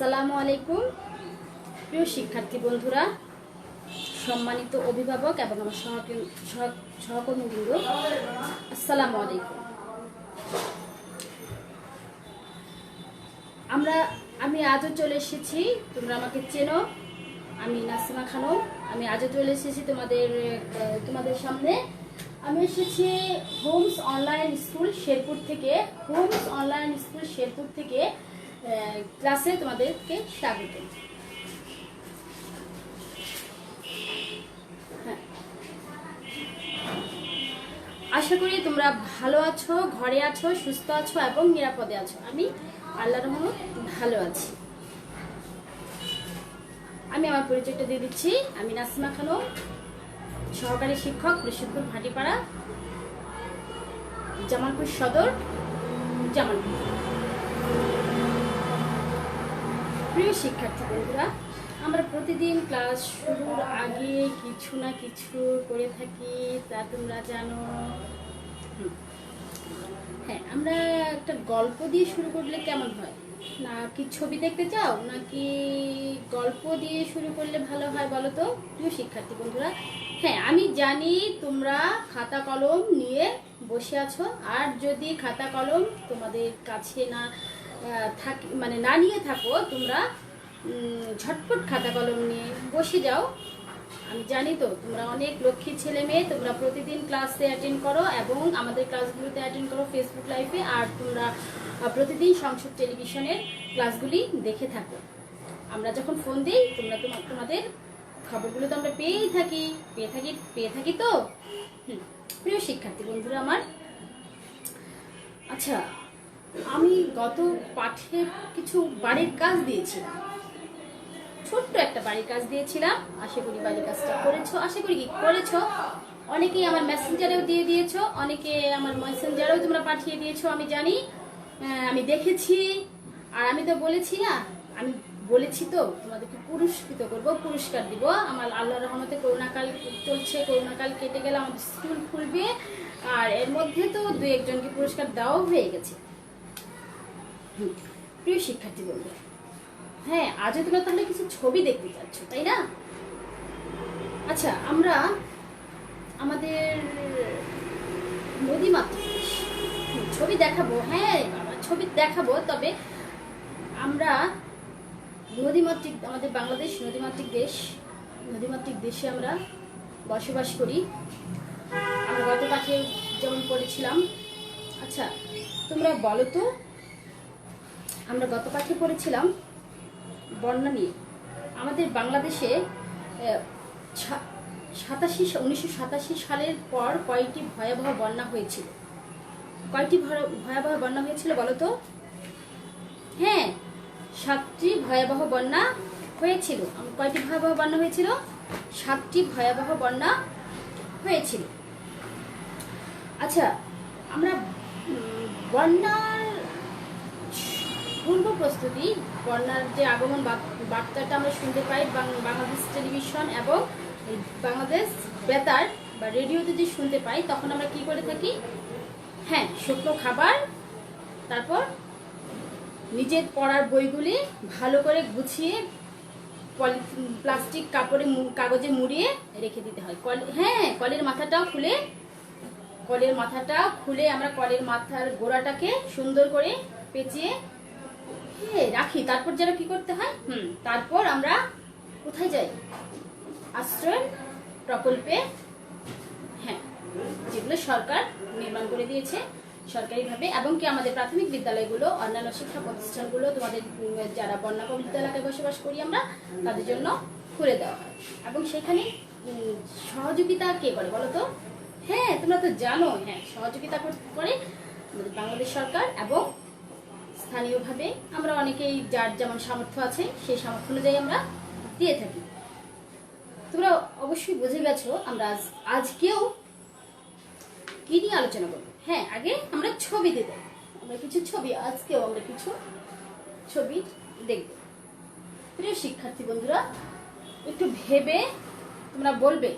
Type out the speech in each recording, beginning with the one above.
আসসালামু আলাইকুম প্রিয় শিক্ষার্থী বন্ধুরা, সম্মানিত অভিভাবক এবং আমার সহকর্মীবৃন্দ, আসসালামু আলাইকুম। আমি আজও চলে এসেছি, তোমরা আমাকে চেনো, আমি নাসিমা খানম। আমি আজও চলে এসেছি তোমাদের সামনে। আমি এসেছি হোমস অনলাইন স্কুল শেরপুর থেকে। ক্লাসে তোমাদেরকে স্বাগত। আশা করি তোমরা ভালো আছো, ঘরে আছো, সুস্থ আছো এবং নিরাপদে আছো। আমি আল্লাহর রহমত ভালো আছি। আমি আমার পরিচয়টা দিয়ে দিচ্ছি। আমি নাসিমা খানম, সহকারী শিক্ষক, প্রশিক্ষণ ভাটিপাড়া, জামালপুর সদর, জামালপুর। প্রিয় শিক্ষার্থী বন্ধুরা, আমরা প্রতিদিন ক্লাস শুরুর আগে কিছু না কিছু করে থাকি, তা তোমরা জানো। হ্যাঁ, আমরা একটা গল্প দিয়ে শুরু করলে কেমন হয়? না কি ছবি দেখতে চাও, নাকি গল্প দিয়ে শুরু করলে ভালো হয় বলো তো প্রিয় শিক্ষার্থী বন্ধুরা? হ্যাঁ, আমি জানি তোমরা খাতা কলম নিয়ে বসে আছো, আর যদি খাতা কলম তোমাদের কাছে না নিয়ে থাকো, তোমরা ঝটপট খাতা কলম নিয়ে বসে যাও। আমি জানি তো তোমরা অনেক লক্ষ্মী ছেলে মেয়ে, তোমরা প্রতিদিন ক্লাসে অ্যাটেন্ড করো এবং আমাদের ক্লাসগুলোতে অ্যাটেন্ড করো ফেসবুক লাইভে, আর তোমরা প্রতিদিন সংসদ টেলিভিশনের ক্লাসগুলি দেখে থাকো। আমরা যখন ফোন দিই তোমাদের খবরগুলো তো আমরা পেয়ে থাকি তো। প্রিয় শিক্ষার্থী বন্ধুরা আমার, আচ্ছা, আমি গত পাঠে কিছু বাড়ির কাজ দিয়েছিলাম, ছোট্ট একটা বাড়ির কাজ দিয়েছিলাম। আশা করি বাড়ির কাজটা করেছো। অনেকেই আমার মেসেঞ্জারেও দিয়ে দিয়েছো, অনেকে আমার মেসেঞ্জারেও তোমরা পাঠিয়ে দিয়েছো, আমি জানি, আমি দেখেছি। আর আমি তো বলেছি না, আমি বলেছি তো তোমাদেরকে পুরস্কৃত করব, পুরস্কার দিব। আমার আল্লাহর রহমতে করোনাকাল চলছে, করোনাকাল কেটে গেলে আমাদের স্কুল খুলবে, আর এর মধ্যে তো 2-1 জনকে পুরস্কার দেওয়াও হয়ে গেছে। প্রিয় শিক্ষার্থী বন্ধু, হ্যাঁ, আজও তোমরা তাহলে কিছু ছবি দেখতে চাচ্ছ, তাই না? আচ্ছা, আমরা আমাদের নদীমাতৃক দেশ, ছবি দেখাবো। হ্যাঁ বাবা, ছবি দেখাবো, তবে আমরা আমাদের বাংলাদেশ নদীমাতৃক দেশে আমরা বসবাস করি। আমরা গত পাঠে যেমন পড়েছিলাম। আচ্ছা, তোমরা বলো তো, আমরা গত পাঠে পড়েছিলাম বন্যা নিয়ে। আমাদের বাংলাদেশে 1987 সালের পর কয়টি ভয়াবহ বন্যা হয়েছিল? বলো তো? হ্যাঁ, 7টি ভয়াবহ বন্যা হয়েছিল। কয়টি ভয়াবহ বন্যা হয়েছিল? 7টি ভয়াবহ বন্যা হয়েছিল। আচ্ছা, আমরা বন্যার পূর্ব প্রস্তুতি, বন্যার যে আগমন বার্তাটা আমরা শুনতে পাই বাংলাদেশ টেলিভিশন এবং বাংলাদেশ বেতার বা রেডিওতে যে শুনতে পাই, তখন আমরা কি করে থাকি? হ্যাঁ, শুকনো খাবার, তারপর নিজের পড়ার বইগুলি ভালো করে গুছিয়ে প্লাস্টিক কাগজে মুড়িয়ে রেখে দিতে হয়। হ্যাঁ, কলের মাথাটা খুলে আমরা কলের মাথার গোড়াটাকে সুন্দর করে পেঁচিয়ে রাখি। তারপর যেন কি করতে হয়? তারপর আমরা কোথায় যাই? আশ্রয় প্রকল্পে, হ্যাঁ, যেগুলো সরকার নির্মাণ করে দিয়েছে সরকারিভাবে, এবং কি আমাদের প্রাথমিক বিদ্যালয়গুলো, অন্যান্য শিক্ষা প্রতিষ্ঠানগুলো তোমাদের যারা বন্যা কবলিত এলাকায় বসবাস করি আমরা, তাদের জন্য খুলে দেওয়া হয়। এবং সেখানে সহযোগিতা কে করে বলো তো? হ্যাঁ, তোমরা তো জানো। হ্যাঁ, সহযোগিতা করে আমাদের বাংলাদেশ সরকার, এবং স্থানীয়ভাবে আমরা অনেকেই যার যেমন সামর্থ্য আছে সেই সামর্থ্য অনুযায়ী আমরা দিয়ে থাকি। তোমরা অবশ্যই বুঝে গেছো আমরা আজকেও কি নিয়ে আলোচনা করবো। হ্যাঁ, আগে আমরা ছবি দেখব। আজকেও আমরা কিছু ছবি দেখব। প্রিয় শিক্ষার্থী বন্ধুরা, একটু ভেবে তোমরা বলবে,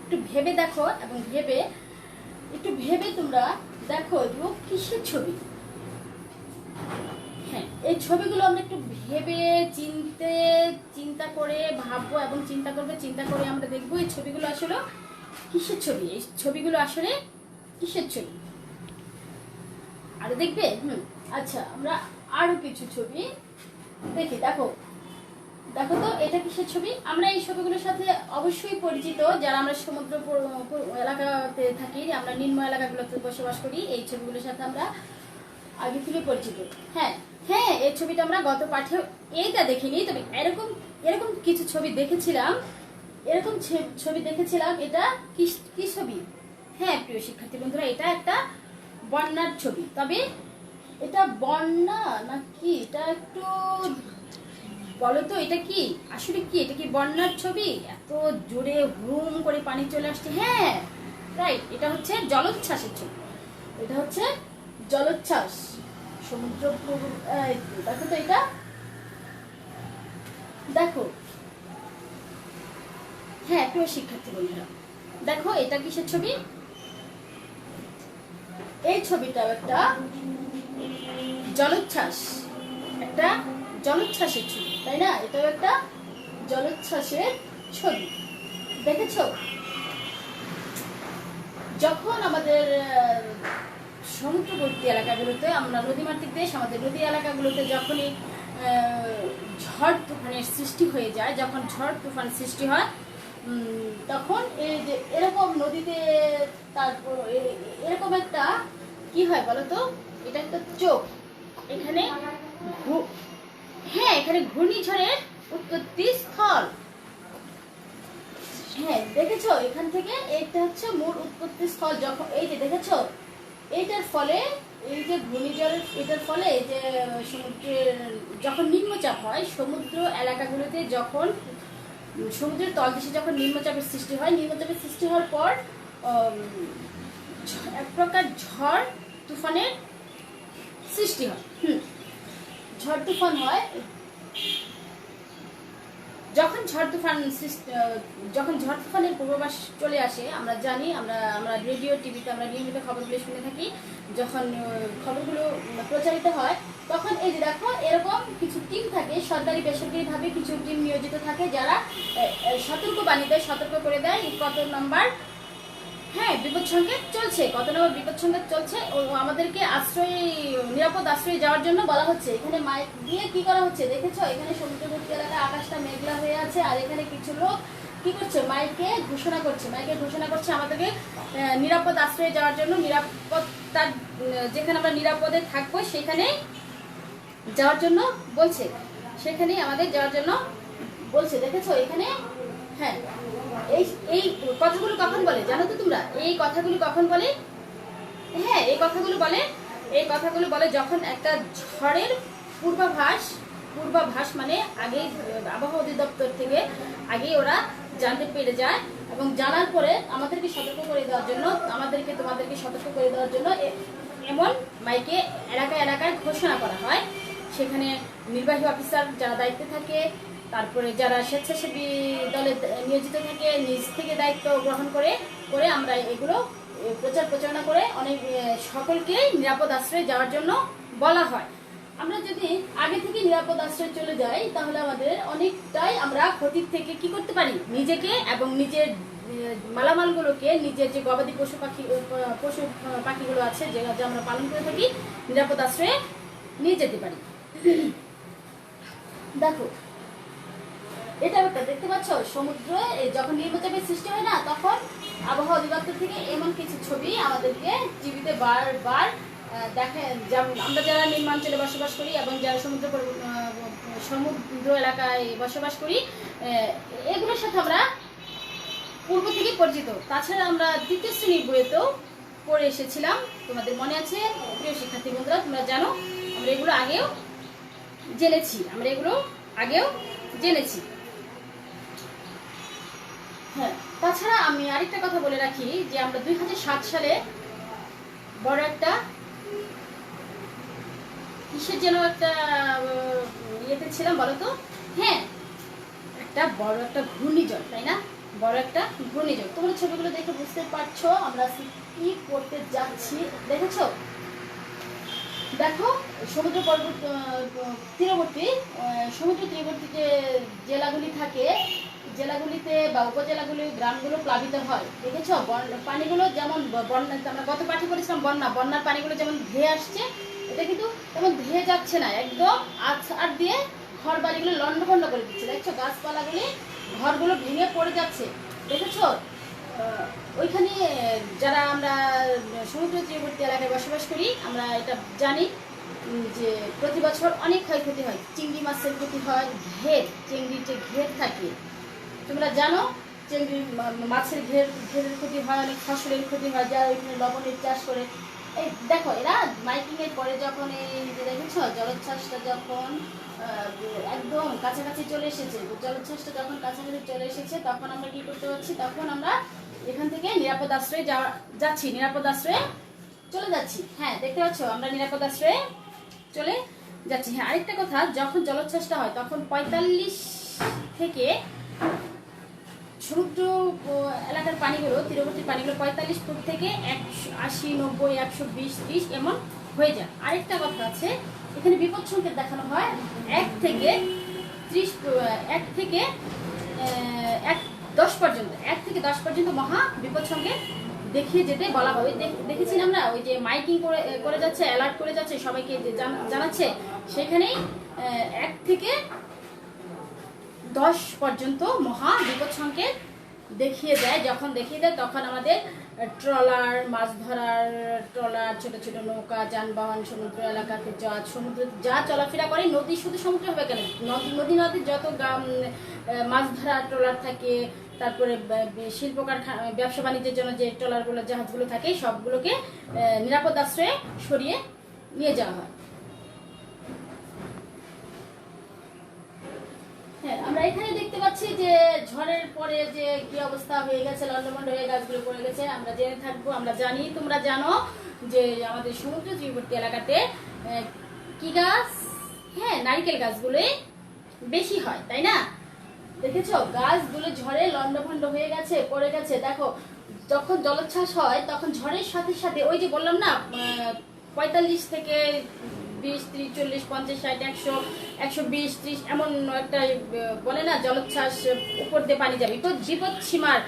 একটু ভেবে দেখো, এবং ভেবে তোমরা দেখো এগুলো কিসের ছবি। হ্যাঁ, এই ছবিগুলো আমরা একটু ভেবে চিন্তা করে ভাববো এবং চিন্তা করে আমরা দেখবো এই ছবিগুলো আসলে কিসের ছবি, এই ছবিগুলো আসলে কিসের ছবি। আরো দেখবে? আচ্ছা, আমরা আরো কিছু ছবি দেখি। দেখো তো এটা কিসের ছবি। আমরা এই ছবিগুলোর সাথে অবশ্যই পরিচিত, যারা আমরা সমুদ্র এলাকাতে থাকি, আমরা নিম্ন এলাকাগুলোতে বসবাস করি, এই ছবিগুলোর সাথে আমরা আগে থেকে পরিচিত। হ্যাঁ, এই ছবিটা আমরা গত পাঠে এইটা দেখিনি, তবে এরকম কিছু ছবি দেখেছিলাম, এটা কি ছবি? হ্যাঁ প্রিয় শিক্ষার্থী বন্ধুরা, এটা একটা বন্যার ছবি। তবে এটা বন্যা নাকি, এটা একটু বলো তো, এটা কি আসলে কি, এটা কি বন্যার ছবি? এত জোরে হুম করে পানি চলে আসছে। হ্যাঁ রাইট, এটা হচ্ছে জলোচ্ছ্বাসের ছবি। এটা হচ্ছে জলোচ্ছ্বাস, সমুদ্র। দেখো তো এটা, দেখো। হ্যাঁ প্রিয় শিক্ষার্থী বন্ধুরা, দেখো এটা কিসের ছবি? এই ছবিটাও একটা জলোচ্ছ্বাসের ছবি, তাই না? এটাও একটা জলোচ্ছ্বাসের ছবি। দেখেছো? যখন আমাদের সমুদ্রবর্তী এলাকাগুলোতে, আমরা নদীমাতৃক দেশ, আমাদের নদী এলাকাগুলোতে যখনই ঝড় তুফানের সৃষ্টি হয়ে যায়, যখন ঝড় তুফান সৃষ্টি হয়, তখন এই যে এরকম নদীতে, তারপর এরকম একটা কি হয় বলতো, এটা একটা চোখ। এখানে এখানে ঘূর্ণিঝড়ের উৎপত্তি স্থল। হ্যাঁ দেখেছো, এখান থেকে এটা হচ্ছে মূল উৎপত্তি স্থল। যখন এই যে দেখেছো, এইটার ফলে, এই যে ঘূর্ণিঝড়ের, এটার ফলে এই যে সমুদ্রের যখন নিম্নচাপ হয়, সমুদ্র এলাকাগুলোতে যখন সমুদ্রের তলদেশে যখন নিম্নচাপের সৃষ্টি হয়, নিম্নচাপের সৃষ্টি হওয়ার পর এক প্রকার ঝড় তুফানের সৃষ্টি হয়। ঝড় তুফান হয়। যখন ঝড় তুফানের পূর্বাভাস চলে আসে, আমরা জানি, আমরা রেডিও টিভিতে আমরা নিয়মিত খবরগুলো শুনে থাকি, যখন খবরগুলো প্রচারিত হয়, তখন এই যে দেখো এরকম কিছু টিম থাকে, সরকারি বেসরকারি ভাবে কিছু টিম নিয়োজিত থাকে, যারা সতর্কবাণী দেয়, সতর্ক করে দেয় কত নম্বর বিপদ সংকেত চলছে, কত নম্বর বিপদ সংকেত চলছে, ও আমাদেরকে নিরাপদ আশ্রয়ে যাওয়ার জন্য বলা হচ্ছে। এখানে মাইক দিয়ে কি করা হচ্ছে দেখেছো? এখানে সমুদ্রবর্তী এলাকায় আকাশটা মেঘলা হয়ে আছে, আর এখানে কিছু লোক কি করছে, মাইকে ঘোষণা করছে আমাদেরকে নিরাপদ আশ্রয়ে যাওয়ার জন্য, নিরাপত্তার যেখানে আমরা নিরাপদে থাকবো সেখানে যাওয়ার জন্য বলছে, সেখানেই আমাদের যাওয়ার জন্য বলছে। দেখেছো এখানে? হ্যাঁ, এই কথাগুলো কখন বলে জানো তো তোমরা? এই কথাগুলো কখন বলে? হ্যাঁ, এই কথাগুলো বলে যখন একটা ঝড়ের পূর্বাভাস মানে আগে আবহাওয়া অধিদপ্তর থেকে আগে ওরা জানতে পেরে যায়, এবং জানার পরে আমাদেরকে সতর্ক করে দেওয়ার জন্য, তোমাদেরকে সতর্ক করে দেওয়ার জন্য এমন মাইকে এলাকায় ঘোষণা করা হয়। সেখানে নির্বাহী অফিসার যারা দায়িত্বে থাকে, তারপরে যারা স্বেচ্ছাসেবী দলে নিয়োজিত থাকে, নিজ থেকে দায়িত্ব গ্রহণ করে আমরা এগুলো প্রচারণা করে অনেক সকলকে নিরাপদ আশ্রয়ে যাওয়ার জন্য বলা হয়। আমরা যদি আগে থেকে নিরাপদ আশ্রয়ে চলে যাই, তাহলে আমাদের অনেকটাই আমরা ক্ষতির থেকে কি করতে পারি, নিজেকে এবং নিজের মালামালগুলোকে, নিজের যে গবাদি পশু পাখিগুলো আছে যে আমরা পালন করে থাকি, নিরাপদ আশ্রয়ে নিয়ে যেতে পারি। দেখো এটা একটা দেখতে পাচ্ছ, সমুদ্র যখন নিম্নচাপের সৃষ্টি হয় না, তখন আবহাওয়া অধিদপ্তর থেকে এমন কিছু ছবি আমাদেরকে টিভিতে বারবার দেখে। আমরা যারা নিম্নাঞ্চলে বসবাস করি এবং যারা সমুদ্র এলাকায় বসবাস করি, এগুলোর সাথে আমরা পূর্ব থেকে পরিচিত। তাছাড়া আমরা তৃতীয় শ্রেণীর বইয়েতেও পড়ে এসেছিলাম, তোমাদের মনে আছে প্রিয় শিক্ষার্থী বন্ধুরা? তোমরা জানো আমরা এগুলো আগেও জেনেছি। হ্যাঁ, তাছাড়া আমি আরেকটা কথা বলে রাখি যে আমরা 2007 সালে বড় একটা কিসের যেন একটা ইয়েতে ছিলাম বলতো? হ্যাঁ, বড় একটা ঘূর্ণিঝড়, তাই না? বড় একটা ঘূর্ণিঝড়। তোমরা ছবিগুলো দেখে বুঝতে পারছো আমরা কি করতে যাচ্ছি। দেখেছো? দেখো সমুদ্র পর্বত তীরবর্তী সমুদ্র তীরবর্তী যে জেলাগুলি থাকে, জেলাগুলিতে বা উপজেলাগুলি গ্রামগুলো প্লাবিত হয়। দেখেছ পানিগুলো যেমন বন্যা, আমরা গত পাঠে করেছিলাম বন্যার পানিগুলো যেমন ধেয়ে আসছে, এটা কিন্তু তেমন ধেয়ে যাচ্ছে না, একদম আর দিয়ে ঘর বাড়িগুলো লন্ডভন্ড করে দিচ্ছে। দেখছো গাছপালাগুলি ঘরগুলো ভেঙে পড়ে যাচ্ছে। দেখেছো ওইখানে যারা আমরা সমুদ্র তীরবর্তী এলাকায় বসবাস করি, আমরা এটা জানি যে প্রতি বছর অনেক ক্ষয়ক্ষতি হয়। চিংড়ি মাছের ক্ষতি হয়, চিংড়ির যে ঘের থাকে তোমরা জানো, চিংড়ি মাছের ঘেরের ক্ষতি হয়, অনেক ফসলের ক্ষতি হয়, যারা ওইখানে লবণের চাষ করে। এই দেখো এরা মাইকিংয়ের পরে যখন এই যে দেখেছো জলোচ্ছ্বাসটা যখন একদম কাছাকাছি চলে এসেছে, জলোচ্ছ্বাসটা যখন কাছাকাছি চলে এসেছে তখন আমরা কি করতে পারছি, তখন আমরা এখান থেকে নিরাপদ আশ্রয়ে যাচ্ছি, নিরাপদ আশ্রয়ে চলে যাচ্ছি। হ্যাঁ দেখতে পাচ্ছ আমরা নিরাপদ আশ্রয়ে চলে যাচ্ছি। হ্যাঁ আরেকটা কথা, যখন জলোচ্ছ্বাসটা হয় তখন 45 থেকে সমুদ্র এলাকার পানিগুলো, তীরবর্তী পানিগুলো 45 ফুট থেকে 80, 90, 120, 30 এমন হয়ে যায়। আরেকটা কথা আছে, এখানে বিপদ সংকেত দেখানো হয় 1 থেকে 10 পর্যন্ত, 1 থেকে 10 পর্যন্ত মহা বিপদ সংকেত দেখিয়ে যেতে বলা হয়। দেখেছি আমরা ওই যে মাইকিং করে যাচ্ছে, অ্যালার্ট করে যাচ্ছে, সবাইকে জানাচ্ছে, সেখানেই 1 থেকে 10 পর্যন্ত মহা বিপদ সংকেত দেখিয়ে দেয়। যখন দেখিয়ে দেয় তখন আমাদের ট্রলার, মাছ ধরার ট্রলার, ছোট ছোট নৌকা, যানবাহন, সমুদ্র এলাকাতে সমুদ্র যা চলাফেরা করে, নদী শুধু সমুদ্র হবে কেন, নদীর যত মাছ ধরার ট্রলার থাকে, তারপরে শিল্প কারখানা, ব্যবসা বাণিজ্যের জন্য যে ট্রলারগুলো, জাহাজগুলো থাকে, সবগুলোকে নিরাপদ আশ্রয়ে সরিয়ে নিয়ে যাওয়া হয়। হ্যাঁ আমরা এখানে দেখতে পাচ্ছি যে ঝড়ের পরে যে কি অবস্থা হয়ে গেছে, লন্ডভন্ড হয়ে গাছগুলো পড়ে গেছে। আমরা জেনে থাকবো, আমরা জানি, তোমরা জানো যে আমাদের সমুদ্র তীরবর্তী এলাকাতে কি গাছ, হ্যাঁ নারকেল গাছগুলো বেশি হয়, তাই না? দেখেছো গাছগুলো ঝড়ে লন্ডভন্ড হয়ে গেছে, পড়ে গেছে। দেখো যখন জলোচ্ছ্বাস হয় তখন ঝড়ের সাথে সাথে ওই যে বললাম না 45 থেকে 20, 30, 40, 50, 60, 100, 120, 30 এমন একটা বলে না জলোচ্ছ্বাস, উপর দিয়ে পানি যাবে, বিপদ সীমার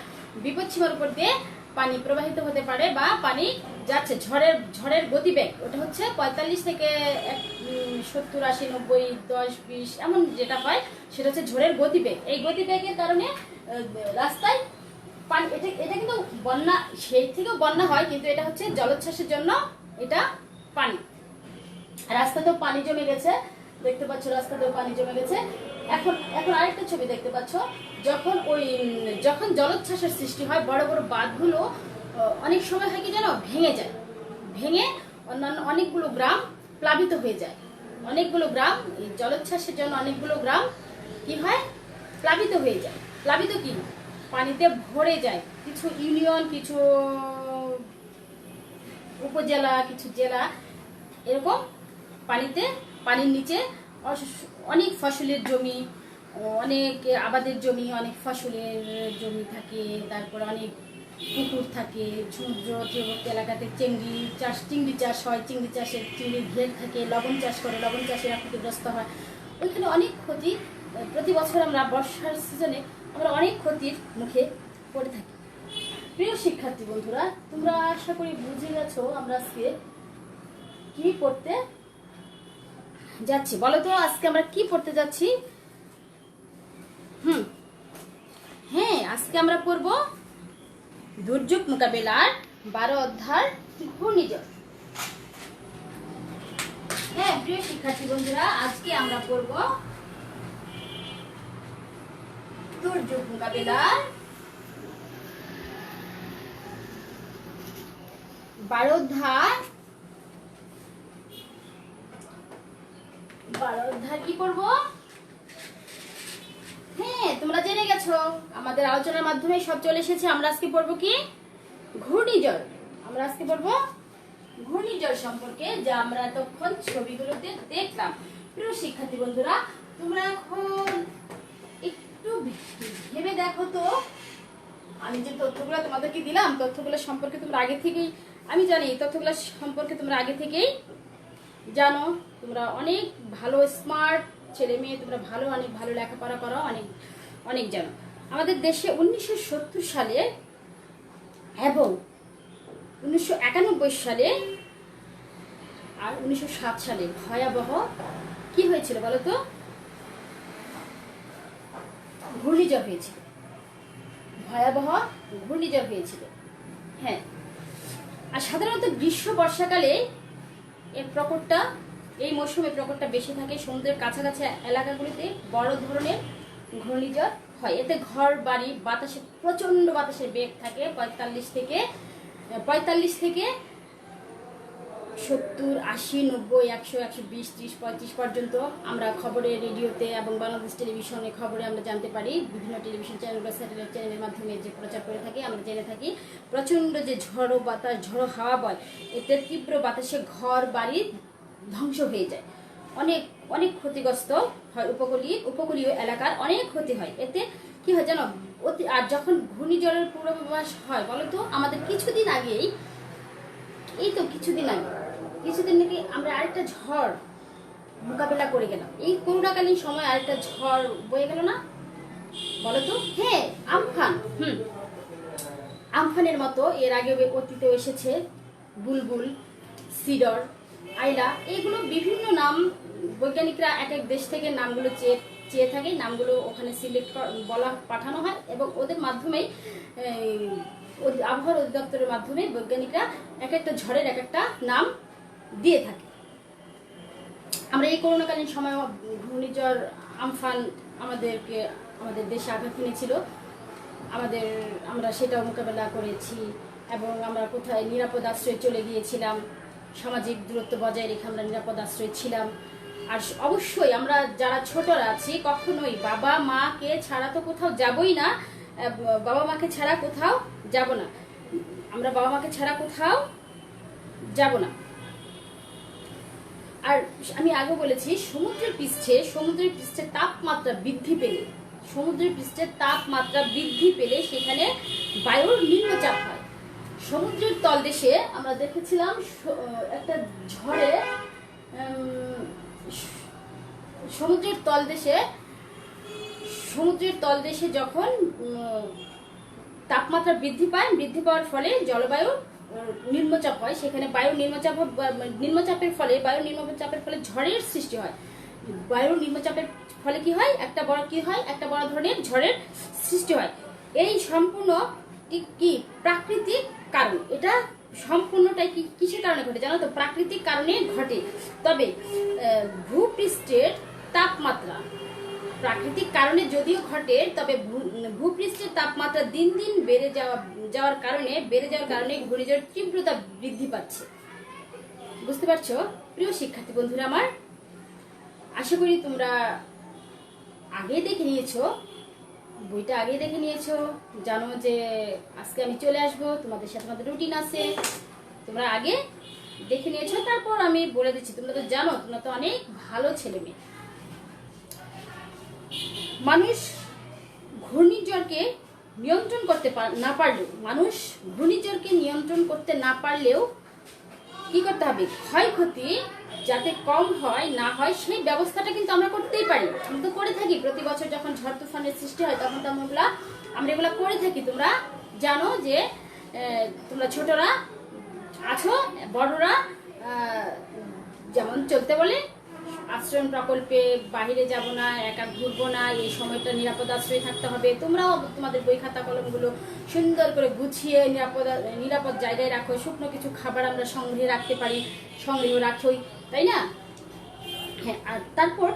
উপর দিয়ে পানি প্রবাহিত হতে পারে বা পানি যাচ্ছে। ঝড়ের গতিবেগ ওটা হচ্ছে 45 থেকে 70, 80, 90, 10, 20 এমন যেটা হয় সেটা হচ্ছে ঝড়ের গতিবেগ। এই গতিবেগের কারণে রাস্তায় পানি, এটা কিন্তু বন্যা, সেই থেকেও বন্যা হয়, কিন্তু এটা হচ্ছে জলোচ্ছ্বাসের জন্য এটা পানি। রাস্তাতেও পানি জমে গেছে, দেখতে পাচ্ছ রাস্তাতেও পানি জমে গেছে। এখন আরেকটা ছবি দেখতে পাচ্ছ, যখন জলোচ্ছ্বাসের সৃষ্টি হয়, বড় বড় বাঁধগুলো অনেক সময় হয় কি জানো, ভেঙে অন্যান্য অনেকগুলো গ্রাম প্লাবিত হয়ে যায়। অনেকগুলো গ্রাম এই জলোচ্ছ্বাসের জন্য অনেকগুলো গ্রাম কি হয়, প্লাবিত হয়ে যায়। প্লাবিত কি, পানিতে ভরে যায়। কিছু ইউনিয়ন, কিছু উপজেলা, কিছু জেলা এরকম পানির নিচে অনেক ফসলের জমি, অনেক আবাদের জমি, অনেক ফসলের জমি থাকে, তারপর অনেক পুকুর থাকে। সমুদ্র তীরবর্তী এলাকাতে চিংড়ি চাষ হয়, চিংড়ির ঘের থাকে, লবণ চাষ করে, লবণ চাষেরা ক্ষতিগ্রস্ত হয়। ওইখানে অনেক ক্ষতি, প্রতি বছর আমরা বর্ষার সিজনে আমরা অনেক ক্ষতির মুখে পড়ে থাকি। প্রিয় শিক্ষার্থী বন্ধুরা, তোমরা আশা করি বুঝে গেছো আমরা আজকে কি পড়তে যাচ্ছি। বলো তো আজকে আমরা কি পড়তে যাচ্ছি? হ্যাঁ আজকে আমরা পড়ব দুর্যোগ মোকাবেলার 12 অধ্যায় ঘূর্ণিঝড়। হ্যাঁ প্রিয় শিক্ষার্থী বন্ধুরা, আজকে আমরা পড়ব দুর্যোগ মোকাবেলার 12 অধ্যায়। 12 অধ্যায় কি পড়বো? হ্যাঁ তোমরা জেনে গেছো, আমাদের আলোচনার মাধ্যমে সব চলে এসেছে। আমরা আজকে পড়বো কি, ঘূর্ণিঝড়। আমরা আজকে পড়বো ঘূর্ণিঝড় সম্পর্কে, যা আমরা এতক্ষণ ছবিগুলোতে দেখলাম। প্রিয় শিক্ষার্থী বন্ধুরা, তোমরা এখন একটু ভেবে দেখো তো, আমি যে তথ্যগুলো তোমাদেরকে দিলাম, তথ্যগুলো সম্পর্কে তোমরা আগে থেকেই, আমি জানি এই তথ্যগুলো সম্পর্কে তোমরা আগে থেকেই জানো তোমরা অনেক ভালো স্মার্ট ছেলে মেয়ে, তোমরা অনেক ভালো লেখাপড়া করো, অনেক অনেক জানো। আমাদের দেশে 1970 সালে এবং 1991 সালে আর 1907 সালে ভয়াবহ কি হয়েছিল বলো তো? ঘূর্ণিঝড় হয়েছিল, ভয়াবহ ঘূর্ণিঝড় হয়েছিল। হ্যাঁ, আর সাধারণত গ্রীষ্ম বর্ষাকালে এর প্রকোপটা, এই মৌসুমে প্রকোপটা বেশি থাকে। সমুদ্রের কাছাকাছি এলাকাগুলিতে বড় ধরনের ঘূর্ণিঝড় হয়। এতে ঘর বাড়ি বাতাসে প্রচন্ড বাতাসের বেগ থাকে 45 থেকে 70, 80, 90, 100, 120, 30, 35 পর্যন্ত আমরা খবরে, রেডিওতে এবং বাংলাদেশ টেলিভিশনে খবরে আমরা জানতে পারি। বিভিন্ন টেলিভিশন চ্যানেল বা স্যাটেলাইট চ্যানেলের মাধ্যমে যে প্রচার করে থাকি, আমরা জেনে থাকি প্রচণ্ড যে ঝড়ো বাতাস, ঝড়ো হাওয়া বয়, এতে তীব্র বাতাসে ঘর বাড়ি ধ্বংস হয়ে যায়। অনেক অনেক ক্ষতিগ্রস্ত হয়, উপকূলীয় এলাকার অনেক ক্ষতি হয়। এতে কি হয় জানো? আর যখন ঘূর্ণিঝড়ের পূর্বাভাস হয় বলো তো, আমাদের কিছুদিন আগেই, এই তো কিছুদিন আগে আমরা আরেকটা ঝড় মোকাবেলা করে গেলাম। এই করোনাকালীন সময় আরেকটা ঝড় বয়ে গেল না বলো তো? হ্যাঁ, আমফান। আমফানের মতো এর আগে অতীতে এসেছে বুলবুল, সিডর, আইলা, এইগুলো বিভিন্ন নাম। বৈজ্ঞানিকরা এক এক দেশ থেকে নামগুলো চেয়ে থাকে, নামগুলো ওখানে সিলেক্ট পাঠানো হয় এবং ওদের মাধ্যমেই, আবহাওয়া অধিদপ্তরের মাধ্যমে বৈজ্ঞানিকরা এক একটা ঝড়ের এক একটা নাম দিয়ে থাকে। আমরা এই করোনাকালীন সময় ঘূর্ণিঝড় আমফান আমাদের দেশে আঘাত এনেছিল, আমরা সেটাও মোকাবেলা করেছি এবং আমরা কোথায় নিরাপদ আশ্রয়ে চলে গিয়েছিলাম। সামাজিক দূরত্ব বজায় রেখে আমরা নিরাপদ আশ্রয়ে ছিলাম। আর অবশ্যই আমরা যারা ছোটরা আছি, কখনোই বাবা মাকে ছাড়া তো কোথাও যাবই না, বাবা মাকে ছাড়া কোথাও যাব না, আমরা বাবা মাকে ছাড়া কোথাও যাব না। আর আমি আগে বলেছি, সমুদ্রের পৃষ্ঠে তাপমাত্রা বৃদ্ধি পেলে সেখানে বায়ুর নিম্নচাপ হয়। সমুদ্রের তলদেশে আমরা দেখেছিলাম একটা ঝড়ে, সমুদ্রের তলদেশে যখন তাপমাত্রা বৃদ্ধি পাওয়ার ফলে জলবায়ু নিম্নচাপ হয়, সেখানে বায়ুর নিম্নচাপের ফলে ঝড়ের সৃষ্টি হয়। বায়ুর নিম্নচাপের ফলে কি হয়? একটা বড় ধরনের ঝড়ের সৃষ্টি হয়। এই সম্পূর্ণ কি প্রাকৃতিক কারণ। এটা সম্পূর্ণটাই কিসের কারণে ঘটে জানো তো? প্রাকৃতিক কারণে ঘটে। তবে ভূপৃষ্ঠের তাপমাত্রা প্রাকৃতিক কারণে যদিও ঘটে, তবে ভূপৃষ্ঠের তাপমাত্রা দিন দিন বেড়ে যাওয়ার কারণে ঘূর্ণিঝড়ের তীব্রতা বৃদ্ধি পাচ্ছে। বুঝতে পারছো প্রিয় শিক্ষার্থী বন্ধুরা আমার? আশা করি তোমরা বইটা আগে দেখে নিয়েছো, জানো যে আজকে আমি চলে আসবো, তোমাদের সাথে আমাদের রুটিন আছে, তোমরা আগে দেখে নিয়েছো। তারপর আমি বলে দিচ্ছি, তোমরা তো জানো, তোমরা তো অনেক ভালো ছেলে মেয়ে। মানুষ ঘূর্ণিঝড়কে নিয়ন্ত্রণ করতে না পারলেও কি করতে হবে? ক্ষয়ক্ষতি যাতে কম না হয় সেই ব্যবস্থাটা কিন্তু আমরা করতেই পারি। আমরা তো করে থাকি, প্রতি বছর যখন ঝড় তুফানের সৃষ্টি হয় তখন তো আমরা এগুলা করে থাকি। তোমরা জানো যে তোমরা ছোটরা আছো, বড়রা যেমন চলতে বলে, আশ্রয় প্রকল্পে বাহিরে যাব না, একা ঘুরবো না, এই সময়টা নিরাপদ আশ্রয়ে থাকতে হবে। তোমরাও তোমাদের বই খাতা কলমগুলো সুন্দর করে গুছিয়ে নিরাপদ জায়গায় রাখো। শুকনো কিছু খাবার আমরা সংগ্রহ রাখোই, তাই না? হ্যাঁ, আর তারপর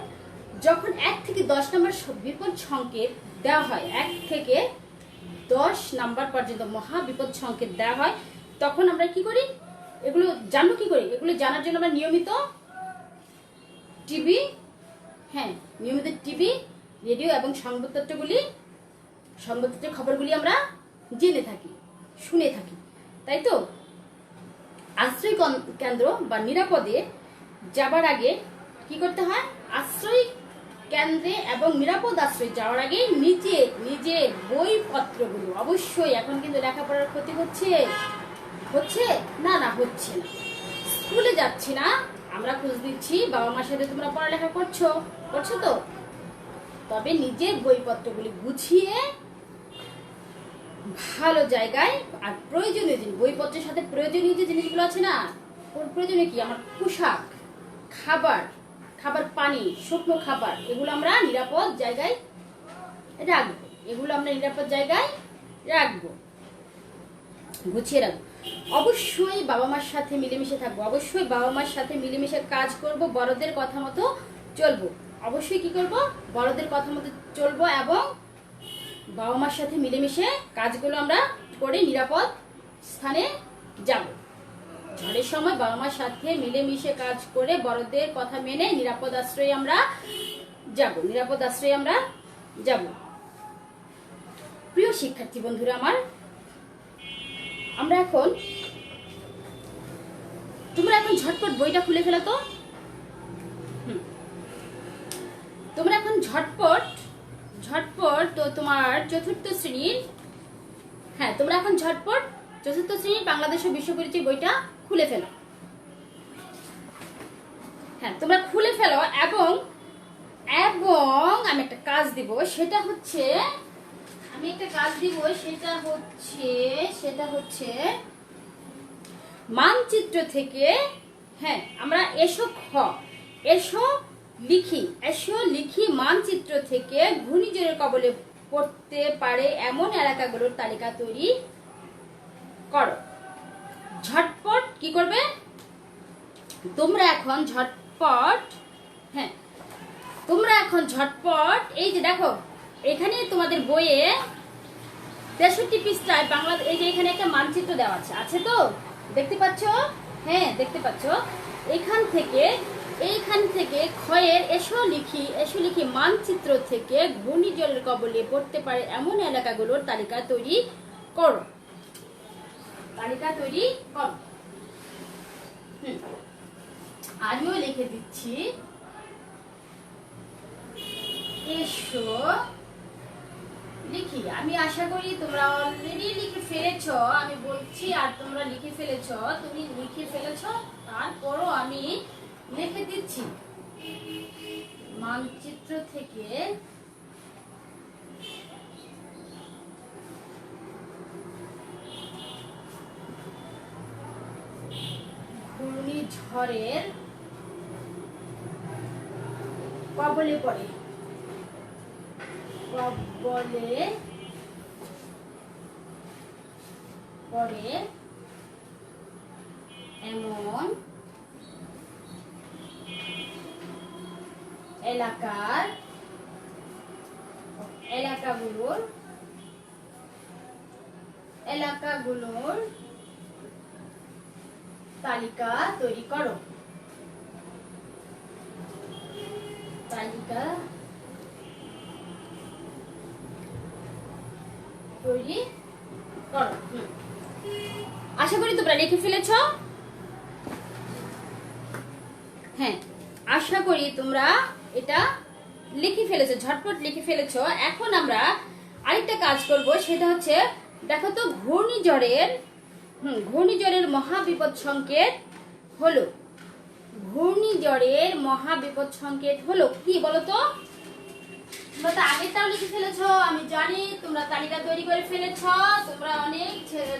যখন 1 থেকে 10 নম্বর বিপদ সংকেত দেওয়া হয়, 1 থেকে 10 নাম্বার পর্যন্ত মহা বিপদ সংকেত দেওয়া হয়, তখন আমরা কি করি? এগুলো জানার জন্য আমরা নিয়মিত টিভি, রেডিও এবং সংবাদপত্রের খবরগুলি আমরা জেনে থাকি, শুনে থাকি, তাই তো? আশ্রয় কেন্দ্র বা নিরাপদে যাবার আগে কি করতে হয়? আশ্রয় কেন্দ্রে এবং নিরাপদ আশ্রয় যাওয়ার আগে নিজের বইপত্রগুলো অবশ্যই, এখন কিন্তু লেখাপড়ার ক্ষতি হচ্ছে না, হচ্ছে না। স্কুলে যাচ্ছি না, আমরা খোঁজ দিচ্ছি, বাবা মার সাথে তোমরা পড়ালেখা করছো তো? তবে নিজের বইপত্রগুলি গুছিয়ে ভালো জায়গায়, আর প্রয়োজনীয় জিনিস, বইপত্রের সাথে প্রয়োজনীয় যে জিনিসগুলো আছে না, প্রয়োজনীয় কি, আমার পোশাক, খাবার, পানি, শুকনো খাবার, এগুলো আমরা নিরাপদ জায়গায় রাখবো, গুছিয়ে রাখবো। অবশ্যই বাবা মার সাথে মিলেমিশে থাকবো, অবশ্যই বাবা মার সাথে মিলেমিশে কাজ করব, বড়দের কথা মতো চলবো। অবশ্যই কি করব, বড়দের কথা মতো চলবো এবং বাবা মার সাথে মিলেমিশে কাজগুলো আমরা করে নিরাপদ স্থানে যাব। ঝড়ের সময় বাবা মার সাথে মিলেমিশে কাজ করে বড়দের কথা মেনে নিরাপদ আশ্রয়ে আমরা যাব। প্রিয় শিক্ষার্থী বন্ধুরা আমার, তোমরা এখন ঝটপট বইটা খুলে ফেলো তো। তোমরা এখন ঝটপট তো তোমার চতুর্থ শ্রেণীর বাংলাদেশ ও বিশ্ব পরিচয় বইটা খুলে ফেলো। হ্যাঁ, তোমরা খুলে ফেলো এবং আমি একটা কাজ দিব, সেটা হচ্ছে মানচিত্র থেকে, হ্যাঁ, আমরা এসো লিখি মানচিত্র থেকে ঘূর্ণিঝড়ের কবলে পড়তে পারে এমন এলাকাগুলোর তালিকা তৈরি করো। ঝটপট কি করবে তোমরা এখন? ঝটপট এই যে দেখো, এখানে তোমাদের বইয়ে 63 পৃষ্ঠায় বাংলাদেশ, এই যে এখানে একটা মানচিত্র দেওয়া আছে তো, দেখতে পাচ্ছ? হ্যাঁ, দেখতে পাচ্ছ। এইখান থেকে ক্ষয়ের এসো লিখি মানচিত্র থেকে ঘূর্ণিঝড়ের কবলে পড়তে পারে এমন এলাকাগুলোর তালিকা তৈরি করো। আমিও লিখে দিচ্ছি, এসো লিখি। আমি আশা করি তোমরা অলরেডি লিখে ফেলেছ, আমি বলছি আর তোমরা লিখে ফেলেছ, তুমি লিখে ফেলেছ। তারপরও আমি লিখে দিচ্ছি, মানচিত্র থেকে ঘূর্ণিঝড়ের কবলে পড়ে এমন এলাকাগুলোর তালিকা তৈরি করো। আশা করি তোমরা লিখে ফেলেছ। হ্যাঁ, আশা করি তোমরা এটা লিখে ফেলেছো, ঝটপট লিখে ফেলেছো। এখন আমরা আরেকটা কাজ করব, সেটা হচ্ছে দেখো তো, ঘূর্ণিঝড়ের মহাবিপদ সংকেত হলো কি বলো তো? তোমরা তো আগেরটাও লিখে ফেলেছো, আমি জানি তোমরা তালিকা তৈরি করে ফেলেছো। তোমরা অনেক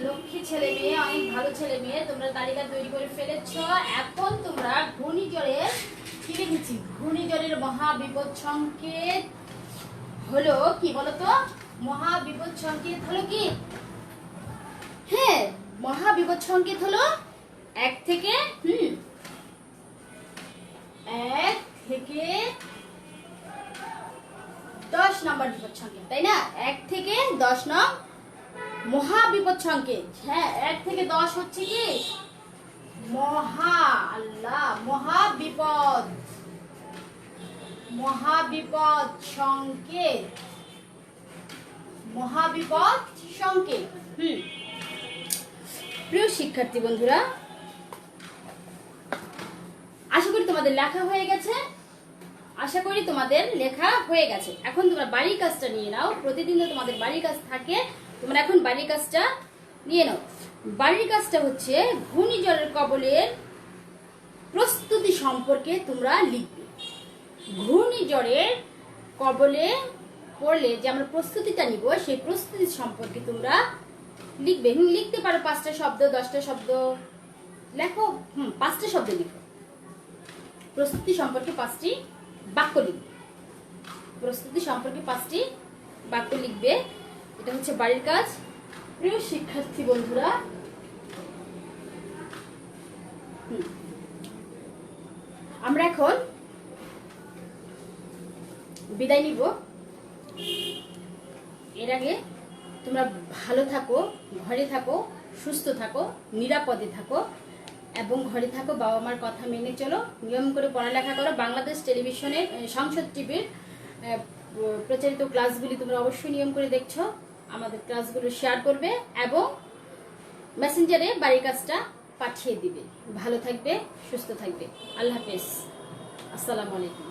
লক্ষ্মী ছেলে মেয়ে, অনেক ভালো ছেলে মেয়ে, তোমরা তালিকা তৈরি করে ফেলেছো। এখন তোমরা ঘূর্ণিঝড়ের মহাবিপদ সংকেত হলো কি বলতো? মহাবিপদ সংকেত হলো কি? হ্যাঁ, মহাবিপদ সংকেত হলো 1 থেকে 10 নম্বর বিপদ সংকেত, তাই না? 1 থেকে 10 নং মহাবিপদ সংকেত। হ্যাঁ, 1 থেকে 10 হচ্ছে কি? মহাবিপদ সংকেত। প্রিয় শিক্ষার্থী বন্ধুরা, আশা করি তোমাদের লেখা হয়ে গেছে। এখন তোমরা বাড়ির কাজটা নিয়ে নাও। প্রতিদিন তো তোমাদের বাড়ির কাজ থাকে, তোমরা এখন বাড়ির কাজটা নিয়ে নাও। বাড়ির কাজটা হচ্ছে ঘূর্ণিঝড়ের কবলের প্রস্তুতি সম্পর্কে তোমরা লিখবে। ঘূর্ণিঝড়ের কবলে পড়লে যে আমরা প্রস্তুতিটা নিব, সেই প্রস্তুতি সম্পর্কে তোমরা লিখবে। লিখতে পারো 5টা শব্দ, 10টা শব্দ লেখো। 5টা শব্দ লিখো। প্রস্তুতি সম্পর্কে 5টি বাক্য লিখবে। প্রস্তুতি সম্পর্কে 5টি বাক্য লিখবে। এটা হচ্ছে বাড়ির কাজ। প্রিয় শিক্ষার্থী বন্ধুরা, আমরা এখন বিদায় নিব। এর আগে তোমরা ভালো থাকো, ঘরে থাকো, সুস্থ থাকো, নিরাপদে থাকো এবং ঘরে থাকো, বাবা মার কথা মেনে চলো, নিয়ম করে পড়ালেখা করো। বাংলাদেশ টেলিভিশনের সংসদ টিভির প্রচারিত ক্লাসগুলি তোমরা অবশ্যই নিয়ম করে দেখছো। আমাদের ক্লাসগুলো শেয়ার করবে এবং মেসেঞ্জারে বাড়ির কাজটা পাঠিয়ে দিবে। ভালো থাকবে, সুস্থ থাকবে। আল্লাহ হাফেজ। আসসালামু আলাইকুম।